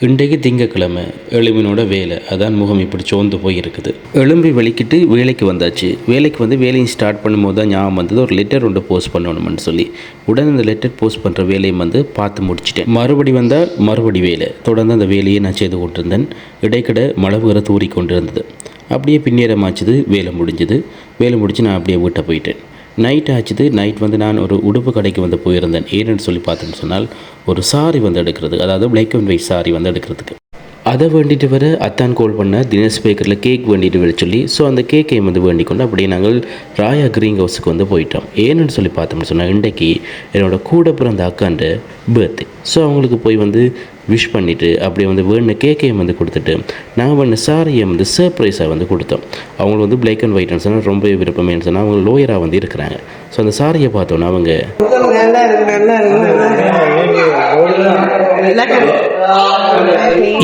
இன்றைக்கு திங்கக்கிழமை எலும்பினோட வேலை, அதான் முகம் இப்படி சோர்ந்து போயிருக்குது. எலும்பி வெளிக்கிட்டு வேலைக்கு வந்தாச்சு. வேலைக்கு வந்து வேலையை ஸ்டார்ட் பண்ணும்போது தான் ஞாபகம் வந்தது, ஒரு லெட்டர் ஒன்று போஸ்ட் பண்ணணும்னு சொல்லி. உடனே அந்த லெட்டர் போஸ்ட் பண்ணுற வேலையை வந்து பார்த்து முடிச்சிட்டேன். மறுபடி வந்தால் மறுபடி வேலை, தொடர்ந்து அந்த வேலையை நான் செய்து கொண்டிருந்தேன். இடைக்கடை மழை வேற தூறி கொண்டு இருந்தது. அப்படியே பின்னேரமாச்சுது, வேலை முடிஞ்சுது. வேலை முடிச்சு நான் அப்படியே வீட்டை போயிட்டேன். நைட் ஆச்சுது. நைட் வந்து நான் ஒரு உடுப்பு கடைக்கு வந்து போயிருந்தேன். ஏன்னு சொல்லி பார்த்தேன்னு சொன்னால், ஒரு சாரி வந்து எடுக்கிறது, அதாவது பிளாக் அண்ட் ஒயிட் சாரி வந்து எடுக்கிறதுக்கு. அதை வேண்டிட்டு வர அத்தான் கால் பண்ண தினேஷ் பேக்கரில் கேக் வேண்டிட்டு வர சொல்லி, ஸோ அந்த கேக்கை வந்து வேண்டிக் கொண்டு அப்படியே நாங்கள் ராயா கிரீன் ஹவுஸுக்கு வந்து போயிட்டோம். ஏன்னு சொல்லி பார்த்தோம்னு சொன்னால், இன்றைக்கு என்னோட கூட பிறந்த அக்காண்ட பர்த்டே. ஸோ அவங்களுக்கு போய் வந்து விஷ் பண்ணிவிட்டு அப்படியே வந்து வேண்டின கேக்கையும் வந்து கொடுத்துட்டு நாங்கள் வேண்டின சாரியை வந்து சர்ப்ரைஸாக வந்து கொடுத்தோம். அவங்களுக்கு வந்து பிளாக் அண்ட் ஒயிட்னு சொன்னால் ரொம்ப விருப்பமேன்னு சொன்னால் அவங்க லோயராக வந்து இருக்கிறாங்க. ஸோ அந்த சாரியை பார்த்தோன்னா அவங்க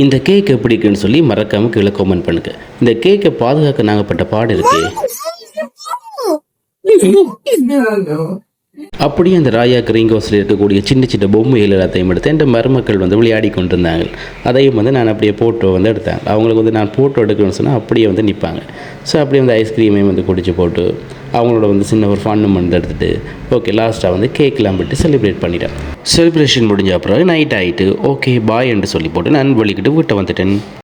இந்த கேக் எப்படி இருக்குன்னு சொல்லி மறக்காமல் கீழே கமெண்ட் பண்ணுங்க. இந்த கேக்கை பாதுகாக்க நாங்கள் பட்ட பாடு இருக்கு. அப்படியே அந்த ராயா கிரீன் ஹவுஸில் இருக்கக்கூடிய சின்ன சின்ன பொம்மைகள் எல்லாத்தையும் எடுத்து என் மருமக்கள் வந்து விளையாடி கொண்டிருந்தாங்க. அதையும் வந்து நான் அப்படியே ஃபோட்டோ வந்து எடுத்தேன். அவங்களுக்கு வந்து நான் ஃபோட்டோ எடுக்கணும்னு சொன்னால் அப்படியே வந்து நிற்பாங்க. ஸோ அப்படியே வந்து ஐஸ்கிரீமையும் வந்து குடிச்சு போட்டு அவங்களோட வந்து சின்ன ஒரு ஃபன்னு வந்து எடுத்துகிட்டு ஓகே லாஸ்ட்டாக வந்து கேக்கெலாம் விட்டு செலிப்ரேட் பண்ணிட்டேன். செலிப்ரேஷன் முடிஞ்ச அப்புறம் நைட் ஆகிட்டு ஓகே பாய் என்று சொல்லி போட்டு நான் வெளிக்கிட்டு வீட்டை வந்துட்டேன்.